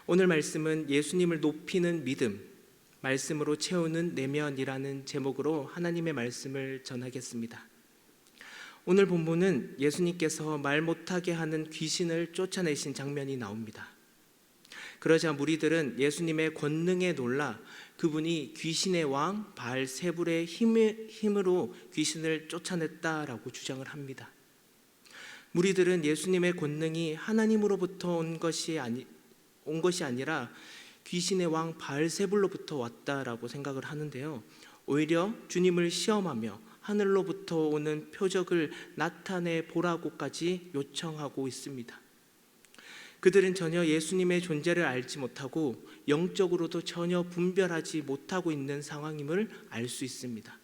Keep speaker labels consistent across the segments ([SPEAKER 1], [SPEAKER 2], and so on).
[SPEAKER 1] 오늘 말씀은 예수님을 높이는 믿음, 말씀으로 채우는 내면이라는 제목으로 하나님의 말씀을 전하겠습니다. 오늘 본문은 예수님께서 말 못하게 하는 귀신을 쫓아내신 장면이 나옵니다. 그러자 무리들은 예수님의 권능에 놀라 그분이 귀신의 왕 바알세불의 힘으로 귀신을 쫓아냈다라고 주장을 합니다. 무리들은 예수님의 권능이 하나님으로부터 온 것이 아니라 귀신의 왕 바알세불로부터 왔다라고 생각을 하는데요. 오히려 주님을 시험하며 하늘로부터 오는 표적을 나타내 보라고까지 요청하고 있습니다. 그들은 전혀 예수님의 존재를 알지 못하고 영적으로도 전혀 분별하지 못하고 있는 상황임을 알 수 있습니다.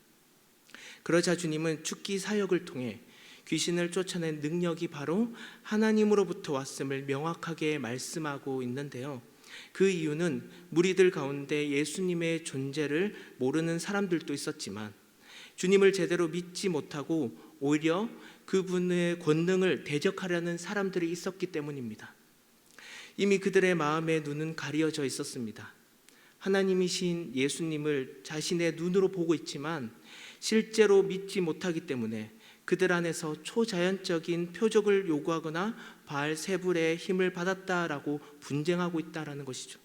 [SPEAKER 1] 그러자 주님은 죽기 사역을 통해 귀신을 쫓아낸 능력이 바로 하나님으로부터 왔음을 명확하게 말씀하고 있는데요. 그 이유는 무리들 가운데 예수님의 존재를 모르는 사람들도 있었지만 주님을 제대로 믿지 못하고 오히려 그분의 권능을 대적하려는 사람들이 있었기 때문입니다. 이미 그들의 마음의 눈은 가려져 있었습니다. 하나님이신 예수님을 자신의 눈으로 보고 있지만 실제로 믿지 못하기 때문에 그들 안에서 초자연적인 표적을 요구하거나 바알세불의 힘을 받았다라고 분쟁하고 있다라는 것이죠.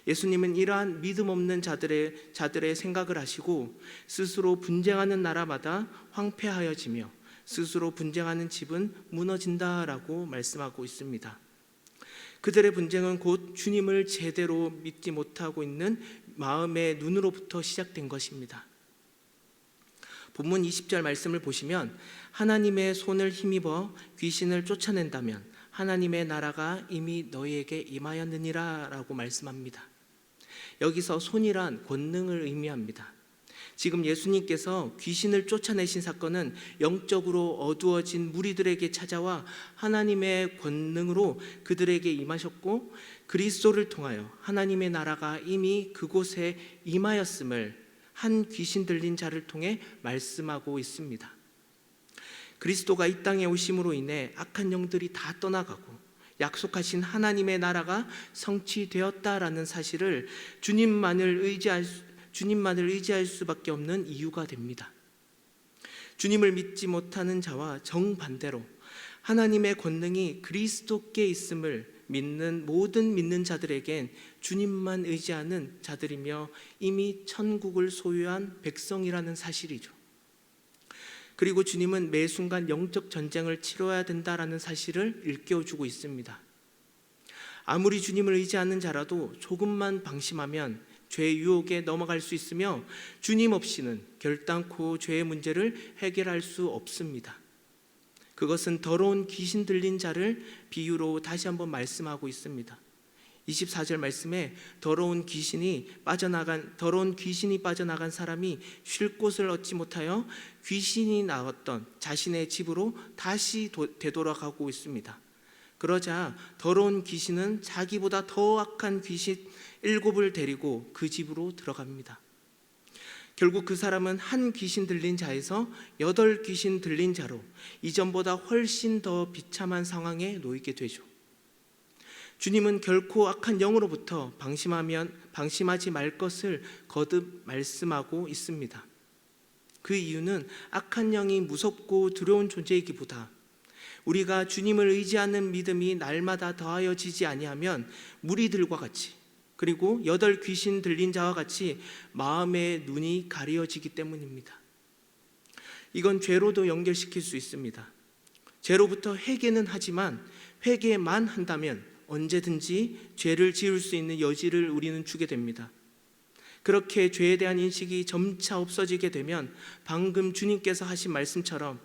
[SPEAKER 1] 예수님은 이러한 믿음 없는 자들의 생각을 하시고 스스로 분쟁하는 나라마다 황폐하여지며 스스로 분쟁하는 집은 무너진다라고 말씀하고 있습니다. 그들의 분쟁은 곧 주님을 제대로 믿지 못하고 있는 마음의 눈으로부터 시작된 것입니다. 본문 20절 말씀을 보시면 하나님의 손을 힘입어 귀신을 쫓아낸다면 하나님의 나라가 이미 너희에게 임하였느니라 라고 말씀합니다. 여기서 손이란 권능을 의미합니다. 지금 예수님께서 귀신을 쫓아내신 사건은 영적으로 어두워진 무리들에게 찾아와 하나님의 권능으로 그들에게 임하셨고 그리스도를 통하여 하나님의 나라가 이미 그곳에 임하였음을 한 귀신 들린 자를 통해 말씀하고 있습니다. 그리스도가 이 땅에 오심으로 인해 악한 영들이 다 떠나가고 약속하신 하나님의 나라가 성취되었다라는 사실을 주님만을 의지할 수밖에 없는 이유가 됩니다. 주님을 믿지 못하는 자와 정반대로 하나님의 권능이 그리스도께 있음을 믿는 모든 믿는 자들에겐 주님만 의지하는 자들이며 이미 천국을 소유한 백성이라는 사실이죠. 그리고 주님은 매 순간 영적 전쟁을 치러야 된다라는 사실을 일깨워주고 있습니다. 아무리 주님을 의지하는 자라도 조금만 방심하면 죄의 유혹에 넘어갈 수 있으며 주님 없이는 결단코 죄의 문제를 해결할 수 없습니다. 그것은 더러운 귀신 들린 자를 비유로 다시 한번 말씀하고 있습니다. 24절 말씀에 더러운 귀신이 빠져나간 사람이 쉴 곳을 얻지 못하여 귀신이 나왔던 자신의 집으로 다시 되돌아가고 있습니다. 그러자 더러운 귀신은 자기보다 더 악한 귀신 7을 데리고 그 집으로 들어갑니다. 결국 그 사람은 한 귀신 들린 자에서 8 귀신 들린 자로 이전보다 훨씬 더 비참한 상황에 놓이게 되죠. 주님은 결코 악한 영으로부터 방심하지 말 것을 거듭 말씀하고 있습니다. 그 이유는 악한 영이 무섭고 두려운 존재이기보다 우리가 주님을 의지하는 믿음이 날마다 더하여지지 아니하면 무리들과 같이 그리고 8 귀신 들린 자와 같이 마음의 눈이 가려지기 때문입니다. 이건 죄로도 연결시킬 수 있습니다. 죄로부터 회개는 하지만 회개만 한다면 언제든지 죄를 지을 수 있는 여지를 우리는 주게 됩니다. 그렇게 죄에 대한 인식이 점차 없어지게 되면 방금 주님께서 하신 말씀처럼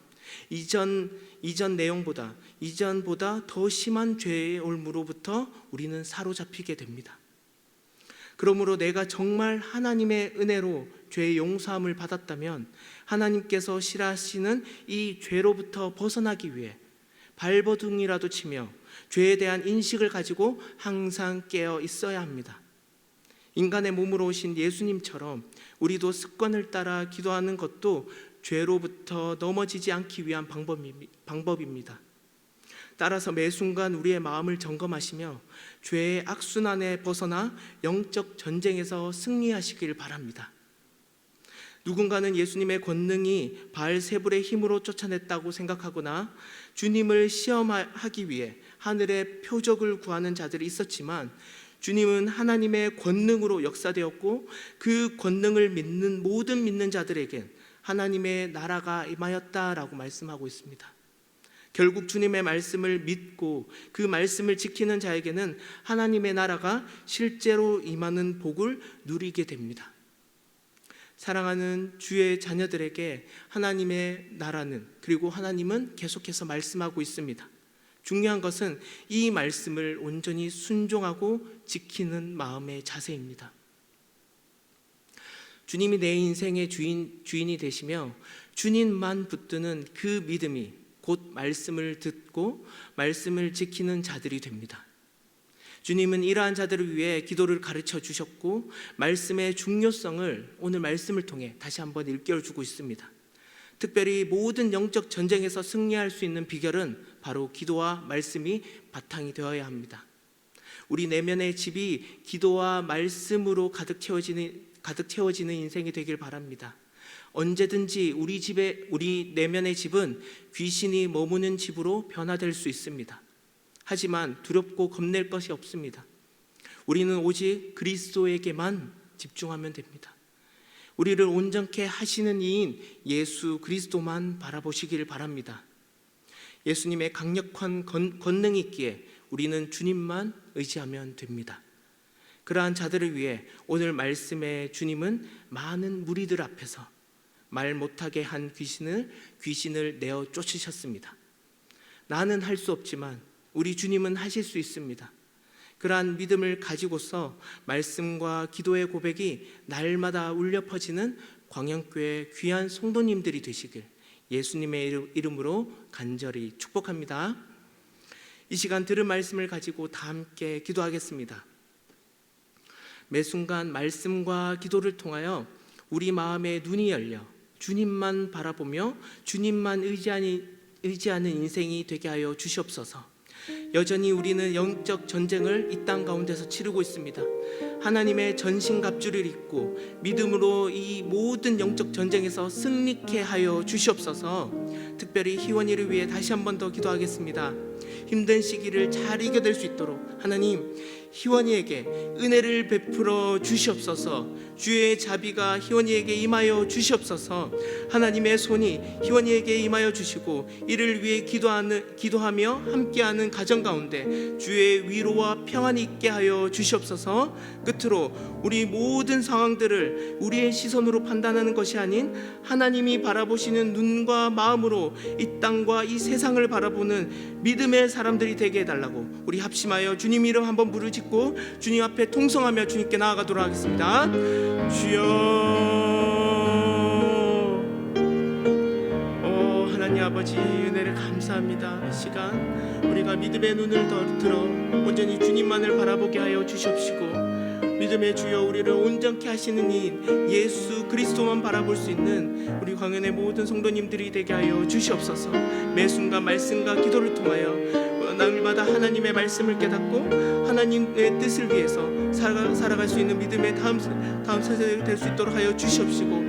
[SPEAKER 1] 이전보다 더 심한 죄의 올무로부터 우리는 사로잡히게 됩니다. 그러므로 내가 정말 하나님의 은혜로 죄의 용서함을 받았다면 하나님께서 싫어하시는 이 죄로부터 벗어나기 위해 발버둥이라도 치며 죄에 대한 인식을 가지고 항상 깨어 있어야 합니다. 인간의 몸으로 오신 예수님처럼 우리도 습관을 따라 기도하는 것도 죄로부터 넘어지지 않기 위한 방법입니다. 따라서 매 순간 우리의 마음을 점검하시며 죄의 악순환에 벗어나 영적 전쟁에서 승리하시길 바랍니다. 누군가는 예수님의 권능이 바알세불의 힘으로 쫓아냈다고 생각하거나 주님을 시험하기 위해 하늘의 표적을 구하는 자들이 있었지만, 주님은 하나님의 권능으로 역사되었고 그 권능을 믿는 모든 믿는 자들에겐 하나님의 나라가 임하였다라고 말씀하고 있습니다. 결국 주님의 말씀을 믿고 그 말씀을 지키는 자에게는 하나님의 나라가 실제로 임하는 복을 누리게 됩니다. 사랑하는 주의 자녀들에게 하나님의 나라는, 그리고 하나님은 계속해서 말씀하고 있습니다. 중요한 것은 이 말씀을 온전히 순종하고 지키는 마음의 자세입니다. 주님이 내 인생의 주인이 되시며 주님만 붙드는 그 믿음이 곧 말씀을 듣고 말씀을 지키는 자들이 됩니다. 주님은 이러한 자들을 위해 기도를 가르쳐 주셨고 말씀의 중요성을 오늘 말씀을 통해 다시 한번 일깨워주고 있습니다. 특별히 모든 영적 전쟁에서 승리할 수 있는 비결은 바로 기도와 말씀이 바탕이 되어야 합니다. 우리 내면의 집이 기도와 말씀으로 가득 채워지는 인생이 되길 바랍니다. 언제든지 우리 내면의 집은 귀신이 머무는 집으로 변화될 수 있습니다. 하지만 두렵고 겁낼 것이 없습니다. 우리는 오직 그리스도에게만 집중하면 됩니다. 우리를 온전케 하시는 이인 예수 그리스도만 바라보시길 바랍니다. 예수님의 강력한 권능이 있기에 우리는 주님만 의지하면 됩니다. 그러한 자들을 위해 오늘 말씀의 주님은 많은 무리들 앞에서 말 못하게 한 귀신을 내어 쫓으셨습니다. 나는 할 수 없지만 우리 주님은 하실 수 있습니다. 그러한 믿음을 가지고서 말씀과 기도의 고백이 날마다 울려 퍼지는 광양교회 귀한 성도님들이 되시길 예수님의 이름으로 간절히 축복합니다. 이 시간 들은 말씀을 가지고 다 함께 기도하겠습니다. 매 순간 말씀과 기도를 통하여 우리 마음의 눈이 열려 주님만 바라보며 주님만 의지하는 인생이 되게 하여 주시옵소서. 여전히 우리는 영적 전쟁을 이 땅 가운데서 치르고 있습니다. 하나님의 전신갑주를 입고 믿음으로 이 모든 영적 전쟁에서 승리케 하여 주시옵소서. 특별히 희원이를 위해 다시 한 번 더 기도하겠습니다. 힘든 시기를 잘 이겨낼 수 있도록 하나님, 희원이에게 은혜를 베풀어 주시옵소서. 주의 자비가 희원이에게 임하여 주시옵소서. 하나님의 손이 희원이에게 임하여 주시고 이를 위해 기도하며 함께하는 가정 가운데 주의 위로와 평안이 있게 하여 주시옵소서. 끝으로 우리 모든 상황들을 우리의 시선으로 판단하는 것이 아닌 하나님이 바라보시는 눈과 마음으로 이 땅과 이 세상을 바라보는 믿음의 사람들이 되게 해달라고 우리 합심하여 주님 이름 한번 부르짖고 주님 앞에 통성하며 주님께 나아가도록 하겠습니다. 주여, 하나님 아버지 은혜를 감사합니다. 이 시간 우리가 믿음의 눈을 들어 온전히 주님만을 바라보게 하여 주시옵시고 믿음의 주여, 우리를 온전케 하시는 이인 예수 그리스도만 바라볼 수 있는 우리 광연의 모든 성도님들이 되게 하여 주시옵소서. 매 순간 말씀과 기도를 통하여 날마다 하나님의 말씀을 깨닫고 하나님의 뜻을 위해서 살아갈 수 있는 믿음의 다음 세대가 될 수 있도록 하여 주시옵시고,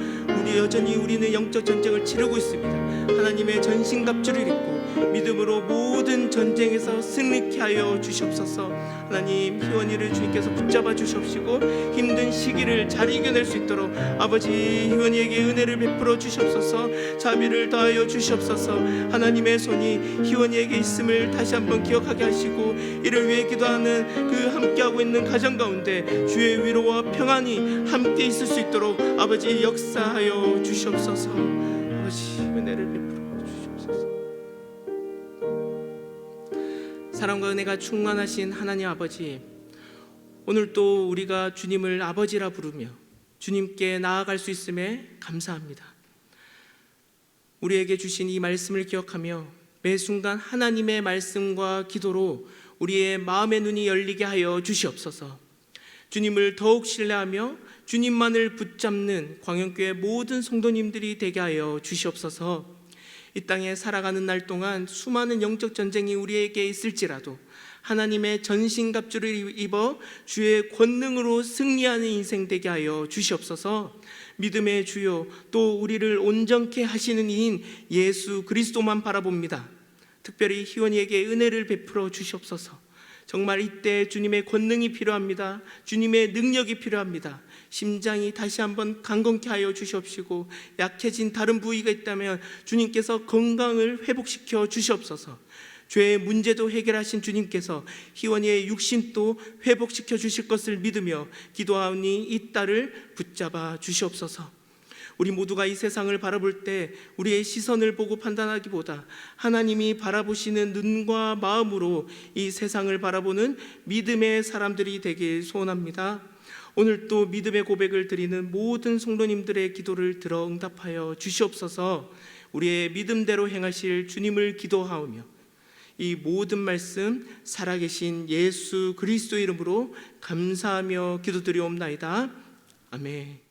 [SPEAKER 1] 우리는 영적 전쟁을 치르고 있습니다. 하나님의 전신갑주를 입고 믿음으로 모든 전쟁에서 승리케 하여 주시옵소서. 하나님, 희원이를 주님께서 붙잡아 주시옵시고 힘든 시기를 잘 이겨낼 수 있도록 아버지 희원이에게 은혜를 베풀어 주시옵소서. 자비를 더하여 주시옵소서. 하나님의 손이 희원이에게 있음을 다시 한번 기억하게 하시고 이를 위해 기도하는 그 함께하고 있는 가정 가운데 주의 위로와 평안이 함께 있을 수 있도록 아버지 역사하여 주시옵소서. 아버지 은혜를 베풀어 주시옵소서. 사랑과 은혜가 충만하신 하나님 아버지, 오늘 또 우리가 주님을 아버지라 부르며 주님께 나아갈 수 있음에 감사합니다. 우리에게 주신 이 말씀을 기억하며 매 순간 하나님의 말씀과 기도로 우리의 마음의 눈이 열리게 하여 주시옵소서. 주님을 더욱 신뢰하며 주님만을 붙잡는 광영교회 모든 성도님들이 되게 하여 주시옵소서. 이 땅에 살아가는 날 동안 수많은 영적 전쟁이 우리에게 있을지라도 하나님의 전신갑주를 입어 주의 권능으로 승리하는 인생 되게 하여 주시옵소서. 믿음의 주요 또 우리를 온전케 하시는 이인 예수 그리스도만 바라봅니다. 특별히 희원이에게 은혜를 베풀어 주시옵소서. 정말 이때 주님의 권능이 필요합니다. 주님의 능력이 필요합니다. 심장이 다시 한번 강건케 하여 주시옵시고 약해진 다른 부위가 있다면 주님께서 건강을 회복시켜 주시옵소서. 죄의 문제도 해결하신 주님께서 희원이의 육신도 회복시켜 주실 것을 믿으며 기도하오니 이 딸을 붙잡아 주시옵소서. 우리 모두가 이 세상을 바라볼 때 우리의 시선을 보고 판단하기보다 하나님이 바라보시는 눈과 마음으로 이 세상을 바라보는 믿음의 사람들이 되길 소원합니다. 오늘 또 믿음의 고백을 드리는 모든 성도님들의 기도를 들어 응답하여 주시옵소서. 우리의 믿음대로 행하실 주님을 기도하오며 이 모든 말씀 살아계신 예수 그리스도 이름으로 감사하며 기도드리옵나이다. 아멘.